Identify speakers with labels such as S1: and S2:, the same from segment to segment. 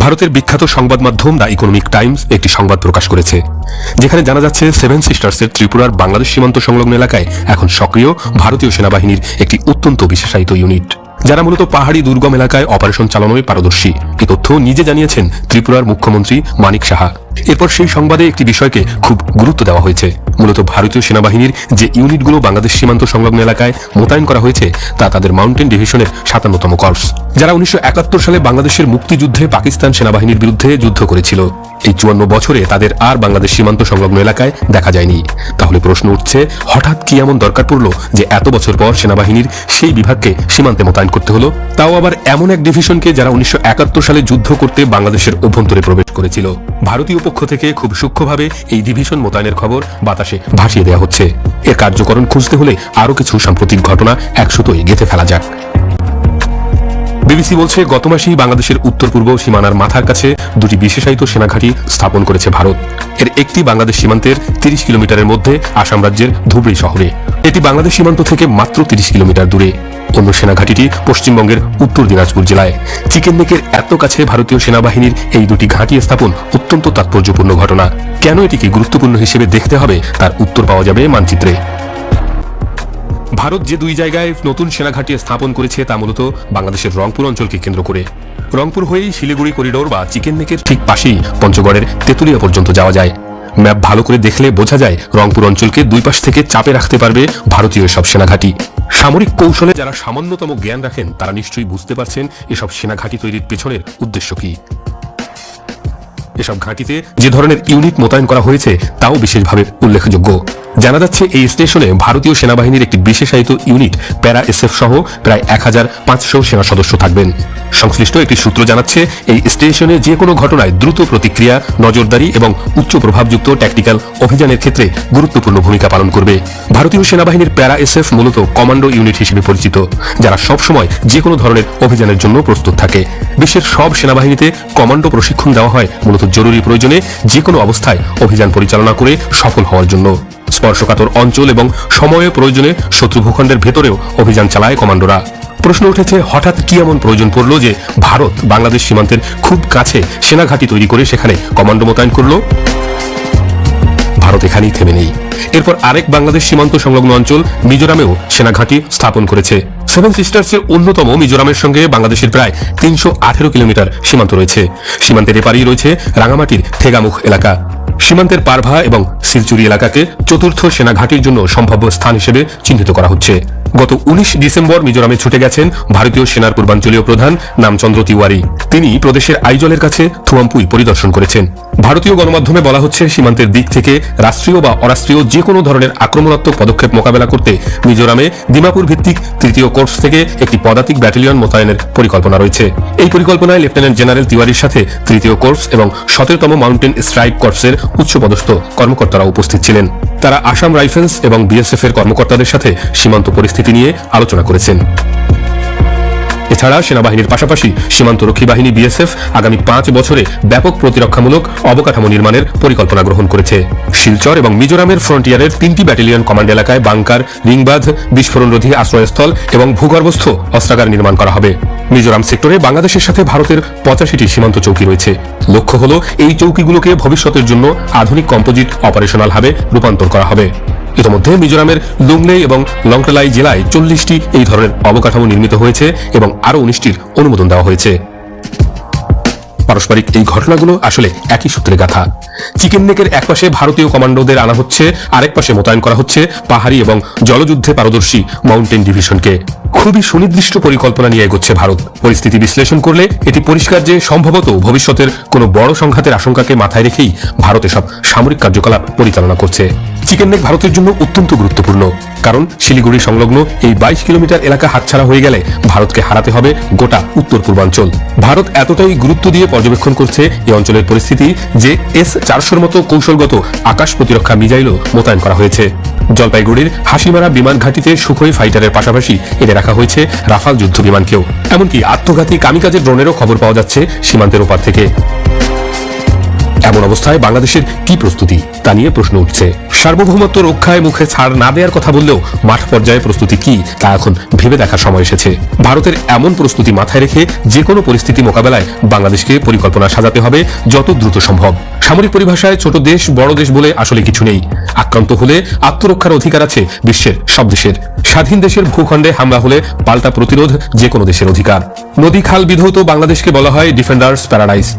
S1: ভারতের বিখ্যাত সংবাদ মাধ্যম দ্য ইকোনমিক টাইমস একটি সংবাদ প্রকাশ করেছে, যেখানে জানা যাচ্ছে সেভেন সিস্টার্সের ত্রিপুরার বাংলাদেশ সীমান্ত সংলগ্ন এলাকায় এখন সক্রিয় ভারতীয় সেনাবাহিনীর একটি অত্যন্ত বিশেষায়িত ইউনিট, যারা মূলত পাহাড়ি দুর্গম এলাকায় অপারেশন চালানোয় পারদর্শী। এই তথ্য নিজে জানিয়েছেন ত্রিপুরার মুখ্যমন্ত্রী মানিক সাহা। এরপর সেই সংবাদে একটি বিষয়কে খুব গুরুত্ব দেওয়া হয়েছে। মূলত ভারতীয় সেনাবাহিনীর যে ইউনিটগুলো বাংলাদেশ সীমান্ত সংলগ্ন এলাকায় মোতায়েন করা হয়েছে তা তাদের মাউন্টেন ডিভিশনের 57তম কর্পস, যারা 1971 সালে বাংলাদেশের মুক্তিযুদ্ধে পাকিস্তান সেনাবাহিনীর বিরুদ্ধে যুদ্ধ করেছিল। এই 54 বছরে তাদের আর বাংলাদেশ সীমান্ত সংলগ্ন এলাকায় দেখা যায়নি। তাহলে প্রশ্ন উঠছে, হঠাৎ কি এমন দরকার পড়লো যে এত বছর পর সেনাবাহিনীর সেই বিভাগকে সীমান্তে মোতায়েন করতে হলো, তাও আবার এমন এক ডিভিশনকে যারা 1971 সালে যুদ্ধ করতে বাংলাদেশের অভ্যন্তরে প্রবেশ করেছিল। ভারতীয় পক্ষ থেকে খুব সূক্ষ্মভাবে এই ডিভিশন মোতায়েনের খবর বাতাসে ভাসিয়ে দেওয়া হচ্ছে। এর কার্যকরণ খুঁজতে হলে আরও কিছু সাম্প্রতিক ঘটনা একসুতোই গেঁথে ফেলা যাক। বিবিসি বলছে, গত মাসেই বাংলাদেশের উত্তর পূর্ব সীমানার মাথার কাছে দুটি বিশেষায়িত সেনাঘাঁটি স্থাপন করেছে ভারত। এর একটি বাংলাদেশ সীমান্তের 30 কিলোমিটারের মধ্যে আসাম রাজ্যের ধুবড়ী শহরে, এটি বাংলাদেশ সীমান্ত থেকে মাত্র 30 কিলোমিটার দূরে। অন্য সেনাঘাঁটিটি পশ্চিমবঙ্গের উত্তর দিনাজপুর জেলায়। চিকেন নেকের এত কাছে ভারতীয় সেনাবাহিনীর এই দুটি ঘাঁটি স্থাপন অত্যন্ত তাৎপর্যপূর্ণ ঘটনা। কেন এটিকে গুরুত্বপূর্ণ হিসেবে দেখতে হবে তার উত্তর পাওয়া যাবে মানচিত্রে। ভারত যে দুই জায়গায় নতুন সেনাঘাঁটি স্থাপন করেছে তা মূলত বাংলাদেশের রংপুর অঞ্চলকে কেন্দ্র করে। রংপুর হয়েই শিলিগুড়ি করিডোর বা চিকেন নেকের ঠিক পাশেই পঞ্চগড়ের তেঁতুলিয়া পর্যন্ত যাওয়া যায়। ম্যাপ ভালো করে দেখলে বোঝা যায় রংপুর অঞ্চলকে দুই পাশ থেকে চাপে রাখতে পারবে ভারতীয় সব সেনাঘাঁটি। সামরিক কৌশলে যারা সামান্যতম জ্ঞান রাখেন তারা নিশ্চয়ই বুঝতে পারছেন এসব সেনাঘাঁটি তৈরির পেছনের উদ্দেশ্য কি। এসব ঘাঁটিতে যে ধরনের ইউনিট মোতায়েন করা হয়েছে তাও বিশেষভাবে উল্লেখযোগ্য। জানা যাচ্ছে এই স্টেশনে ভারতীয় সেনাবাহিনীর একটি বিশেষায়িত ইউনিট প্যারা এসএফ সহ প্রায় 1500 সেনা সদস্য থাকবেন। সংশ্লিষ্ট একটি সূত্র জানাচ্ছে, এই স্টেশনে যে কোনো ঘটনায় দ্রুত প্রতিক্রিয়া, নজরদারি এবং উচ্চ প্রভাবযুক্ত ট্যাকটিক্যাল অভিযানের ক্ষেত্রে গুরুত্বপূর্ণ ভূমিকা পালন করবে। ভারতীয় সেনাবাহিনীর প্যারা এসএফ মূলত কমান্ডো ইউনিট হিসেবে পরিচিত, যারা সবসময় যে কোনো ধরনের অভিযানের জন্য প্রস্তুত থাকে। বিশ্বের সব সেনাবাহিনীতে কমান্ডো প্রশিক্ষণ দেওয়া হয় মূলত জরুরি প্রয়োজনে যে কোনো অবস্থায় অভিযান পরিচালনা করে সফল হওয়ার জন্য। স্পর্শকাতর অঞ্চল এবং সময়ে প্রয়োজনে শত্রু ভূখণ্ডের ভেতরেও অভিযান চালায় কমান্ডোরা। প্রশ্ন উঠেছে, হঠাৎ কি এমন প্রয়োজন পড়ল যে ভারত বাংলাদেশ সীমান্তের খুব কাছে সেনাঘাঁটি তৈরি করে সেখানে কমান্ডো মোতায়েন করল? ভারত এখানেই থেমে নেই। এরপর আরেক বাংলাদেশ সীমান্ত সংলগ্ন অঞ্চল মিজোরামেও সেনাঘাঁটি স্থাপন করেছে। সেভেন সিস্টার্সের অন্যতম মিজোরামের সঙ্গে বাংলাদেশের প্রায় 318 কিলোমিটার সীমান্ত রয়েছে। সীমান্তের এপারেই রয়েছে রাঙামাটির থেগামুখ এলাকা। সীমান্তের পারভা এবং সিলচুরি এলাকাকে চতুর্থ সেনাঘাঁটির জন্য সম্ভাব্য স্থান হিসেবে চিহ্নিত করা হচ্ছে। গত 19 ডিসেম্বর মিজোরামে ছুটে গেছেন ভারতীয় সেনার পূর্বাঞ্চলীয় প্রধান নামচন্দ্র তিওয়ারি। তিনি প্রদেশের আইজলের কাছে থুয়াম্পুই পরিদর্শন করেছেন। ভারতীয় গণমাধ্যমে বলা হচ্ছে, সীমান্তের দিক থেকে রাষ্ট্রীয় বা অরাষ্ট্রীয় যে কোনো ধরনের আক্রমণাত্মক পদক্ষেপ মোকাবেলা করতে মিজোরামে দিমাপুর ভিত্তিক 3য় কর্পস থেকে একটি পদাতিক ব্যাটালিয়ন মোতায়েনের পরিকল্পনা রয়েছে। এই পরিকল্পনায় লেফটেন্যান্ট জেনারেল তিওয়ারির সাথে 3য় কর্পস এবং 17তম মাউন্টেন স্ট্রাইক কর্পসের উচ্চপদস্থ কর্মকর্তারা উপস্থিত ছিলেন। তারা আসাম রাইফেলস এবং বিএসএফ এর কর্মকর্তাদের সাথে সীমান্ত পরিস্থিতি নিয়ে আলোচনা করেছেন। এছাড়া সেনাবাহিনীর পাশাপাশি সীমান্তরক্ষী বাহিনী বিএসএফ আগামী 5 বছরে ব্যাপক প্রতিরক্ষামূলক অবকাঠামো নির্মাণের পরিকল্পনা গ্রহণ করেছে। শিলচর এবং মিজোরামের ফ্রন্টিয়ারের 3টি ব্যাটালিয়ন কমান্ড এলাকায় বাংকার, রিংবাঁধ, বিস্ফোরণরোধী আশ্রয়স্থল এবং ভূগর্ভস্থ অস্ত্রাগার নির্মাণ করা হবে। মিজোরাম সেক্টরে বাংলাদেশের সাথে ভারতের 85টি সীমান্ত চৌকি রয়েছে। লক্ষ্য হল এই চৌকিগুলোকে ভবিষ্যতের জন্য আধুনিক কম্পোজিট অপারেশনাল হাবে রূপান্তর করা হবে। ইতিমধ্যে মিজোরামের লুংলেই এবং লংটেলাই জেলায় 40টি এই ধরনের অবকাঠামো নির্মিত হয়েছে এবং আরও 19টির অনুমোদন দেওয়া হয়েছে। পারস্পরিক এই ঘটনাগুলো আসলে একই সূত্রে গাথা। চিকেন নেকের একপাশে ভারতীয় কমান্ডোদের আনা হচ্ছে, আরেক পাশে মোতায়েন করা হচ্ছে পাহাড়ি এবং জলযুদ্ধে পারদর্শী মাউন্টেন ডিভিশনকে। খুবই সুনির্দিষ্ট পরিকল্পনা নিয়ে এগোচ্ছে ভারত। পরিস্থিতি বিশ্লেষণ করলে এটি পরিষ্কার যে সম্ভবত ভবিষ্যতের কোনো বড় সংঘাতের আশঙ্কাকে মাথায় রেখেই ভারত এসব সামরিক কার্যকলাপ পরিচালনা করছে। চিকেন নেক ভারতের জন্য অত্যন্ত গুরুত্বপূর্ণ, কারণ শিলিগুড়ি সংলগ্ন এই 22 কিলোমিটার এলাকা হাতছাড়া হয়ে গেলে ভারতকে হারাতে হবে গোটা উত্তর পূর্বাঞ্চল। ভারত এতটাই গুরুত্ব দিয়ে পর্যবেক্ষণ করছে এই অঞ্চলের পরিস্থিতি যে S-400 মতো কৌশলগত আকাশ প্রতিরক্ষা মিসাইলও মোতায়েন করা হয়েছে। জলপাইগুড়ির হাসিমারা বিমান ঘাঁটিতে সুখোই ফাইটারের পাশাপাশি এনে রাখা হয়েছে রাফাল যুদ্ধ বিমানকেও। এমনকি আত্মঘাতী কামিকাজের ড্রোনেরও খবর পাওয়া যাচ্ছে সীমান্তের ওপার থেকে। এমন অবস্থায় বাংলাদেশের কি প্রস্তুতি তা নিয়ে প্রশ্ন উঠছে। সার্বভৌমত্ব রক্ষায় মুখে ছাড় না দেওয়ার কথা বললেও মাঠ পর্যায়ে প্রস্তুতি কি তা এখন ভেবে দেখার সময় এসেছে। ভারতের এমন প্রস্তুতি মাথায় রেখে যে কোনো পরিস্থিতি মোকাবেলায় বাংলাদেশকে পরিকল্পনা সাজাতে হবে যত দ্রুত সম্ভব। সামরিক পরিভাষায় ছোট দেশ বড় দেশ বলে আসলে কিছু নেই। আক্রান্ত হলে আত্মরক্ষার অধিকার আছে বিশ্বের সব দেশের। স্বাধীন দেশের ভূখণ্ডে হামলা হলে পাল্টা প্রতিরোধ যে কোনো দেশের অধিকার। নদী খাল বিধৌত বাংলাদেশকে বলা হয় ডিফেন্ডার্স প্যারাডাইস।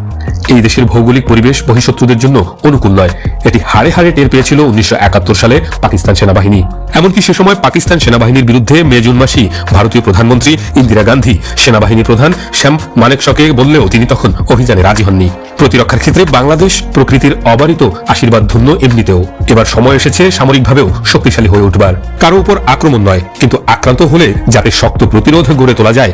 S1: এই দেশের ভৌগোলিক পরিবেশ বহিঃশত্রুদের জন্য অনুকূল নয়। এটি হাড়ে হাড়ে টের পেয়েছিল 1971 সালে পাকিস্তান সেনাবাহিনী। এমনকি সে সময় পাকিস্তান সেনাবাহিনীর বিরুদ্ধে মে জুন মাসে ভারতীয় প্রধানমন্ত্রী ইন্দিরা গান্ধী সেনাবাহিনী প্রধান শ্যাম মানেকশকে বললেও তিনি তখন অভিযানে রাজি হননি। প্রতিরক্ষার ক্ষেত্রে বাংলাদেশ প্রকৃতির অবারিত আশীর্বাদ ধন্য এমনিতেও। এবার সময় এসেছে সামরিকভাবেও শক্তিশালী হয়ে উঠবার। কারো উপর আক্রমণ নয়, কিন্তু আক্রান্ত হলে যাতে শক্ত প্রতিরোধ গড়ে তোলা যায়